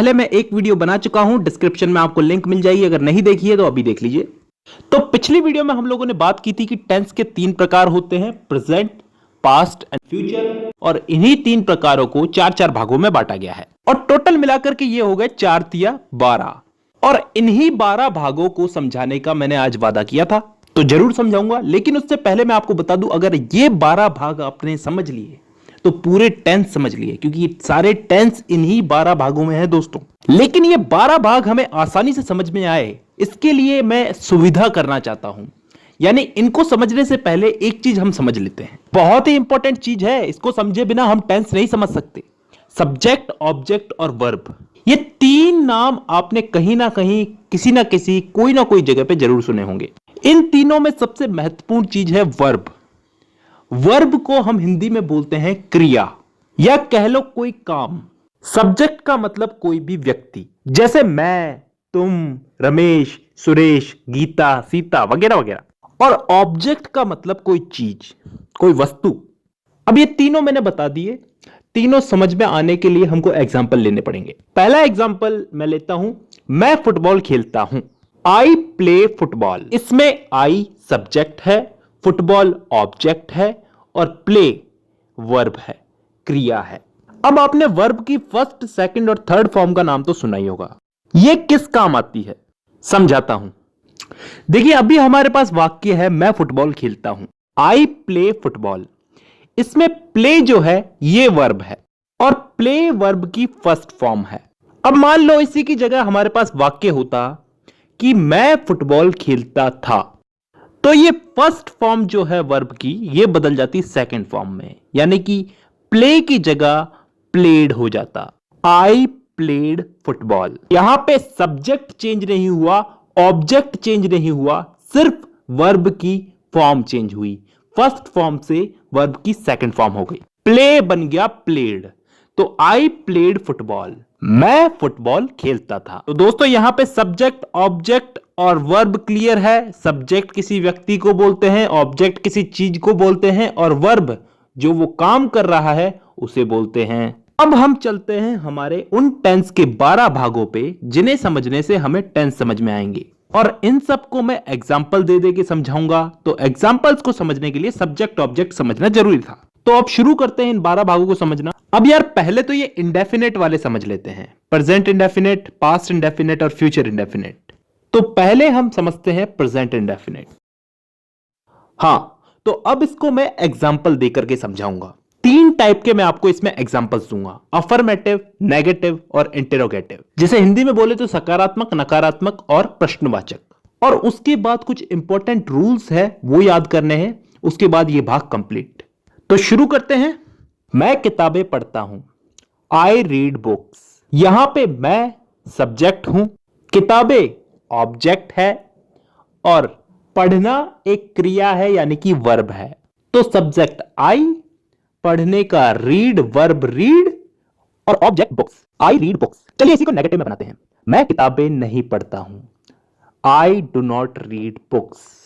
पहले मैं एक वीडियो बना चुका हूं, डिस्क्रिप्शन में आपको लिंक मिल जाएगी, अगर नहीं देखी है तो अभी देख लीजिए। तो पिछली वीडियो में हम लोगों ने बात की थी कि टेंस के 3 प्रकार होते हैं, प्रेजेंट, पास्ट एंड फ्यूचर, और इन्हीं 3 प्रकारों को 4-4 भागों में बांटा गया है और टोटल मिलाकर के ये हो गए 4 तिया 12। और इन्हीं 12 भागों को समझाने का मैंने आज वादा किया था, तो जरूर समझाऊंगा। लेकिन उससे पहले मैं आपको बता दूं, अगर ये 12 भाग आपने समझ लिए तो पूरे टेंस समझ लिए, क्योंकि सारे टेंस इन्हीं 12 भागों में है दोस्तों। लेकिन ये 12 भाग हमें आसानी से समझ में आए, इसके लिए मैं सुविधा करना चाहता हूं। यानी इनको समझने से पहले एक चीज हम समझ लेते हैं, बहुत ही इंपॉर्टेंट चीज है, इसको समझे बिना हम टेंस नहीं समझ सकते। सब्जेक्ट, ऑब्जेक्ट और वर्ब, ये 3 नाम आपने कहीं ना कहीं, किसी ना किसी, कोई ना कोई जगह पे जरूर सुने होंगे। इन तीनों में सबसे महत्वपूर्ण चीज है वर्ब। वर्ब को हम हिंदी में बोलते हैं क्रिया, या कह लो कोई काम। सब्जेक्ट का मतलब कोई भी व्यक्ति, जैसे मैं, तुम, रमेश, सुरेश, गीता, सीता वगैरह वगैरह। और ऑब्जेक्ट का मतलब कोई चीज, कोई वस्तु। अब ये तीनों मैंने बता दिए, तीनों समझ में आने के लिए हमको एग्जाम्पल लेने पड़ेंगे। पहला एग्जाम्पल मैं लेता हूं, मैं फुटबॉल खेलता हूं। I play football. इसमें आई सब्जेक्ट है, फुटबॉल ऑब्जेक्ट है और प्ले वर्ब है, क्रिया है। अब आपने वर्ब की फर्स्ट, सेकंड और थर्ड फॉर्म का नाम तो सुना ही होगा। यह किस काम आती है, समझाता हूं। देखिए, अभी हमारे पास वाक्य है मैं फुटबॉल खेलता हूं, आई प्ले फुटबॉल। इसमें प्ले जो है ये वर्ब है और प्ले वर्ब की फर्स्ट फॉर्म है। अब मान लो इसी की जगह हमारे पास वाक्य होता कि मैं फुटबॉल खेलता था, तो ये फर्स्ट फॉर्म जो है वर्ब की, ये बदल जाती सेकंड फॉर्म में, यानी कि प्ले की जगह प्लेड हो जाता, आई प्लेड फुटबॉल। यहां पे सब्जेक्ट चेंज नहीं हुआ, ऑब्जेक्ट चेंज नहीं हुआ, सिर्फ वर्ब की फॉर्म चेंज हुई। फर्स्ट फॉर्म से वर्ब की सेकंड फॉर्म हो गई, प्ले बन गया प्लेड। तो आई प्लेड फुटबॉल, मैं फुटबॉल खेलता था। तो दोस्तों यहां पे सब्जेक्ट, ऑब्जेक्ट और वर्ब क्लियर है। सब्जेक्ट किसी व्यक्ति को बोलते हैं, ऑब्जेक्ट किसी चीज को बोलते हैं और वर्ब जो वो काम कर रहा है उसे बोलते हैं। अब हम चलते हैं हमारे उन टेंस के 12 भागों पे, जिन्हें समझने से हमें टेंस समझ में आएंगे, और इन सबको मैं एग्जाम्पल दे दे के समझाऊंगा। तो एग्जाम्पल्स को समझने के लिए सब्जेक्ट ऑब्जेक्ट समझना जरूरी था। तो अब शुरू करते हैं इन 12 भागों को समझना। अब यार पहले तो ये इंडेफिनेट वाले समझ लेते हैं, प्रेजेंट इंडेफिनेट, पास्ट इंडेफिनेट और फ्यूचर इंडेफिनेट। तो पहले हम समझते हैं प्रेजेंट इंडेफिनेट। हां, तो अब इसको मैं एग्जाम्पल देकर के समझाऊंगा। 3 टाइप के मैं आपको इसमें एग्जाम्पल्स दूंगा, अफर्मेटिव, नेगेटिव और इंटेरोगेटिव। जिसे हिंदी में बोले तो सकारात्मक, नकारात्मक और प्रश्नवाचक। और उसके बाद कुछ इंपॉर्टेंट रूल्स है वो याद करने हैं, उसके बाद ये भाग कंप्लीट। तो शुरू करते हैं। मैं किताबें पढ़ता हूं, आई रीड बुक्स। यहां पे मैं सब्जेक्ट हूं, किताबें ऑब्जेक्ट है और पढ़ना एक क्रिया है, यानी कि वर्ब है। तो सब्जेक्ट आई, पढ़ने का रीड, वर्ब रीड और object books, I read books. चलिए इसी को नेगेटिव में बनाते हैं। मैं किताबें नहीं पढ़ता हूं, I do not read books.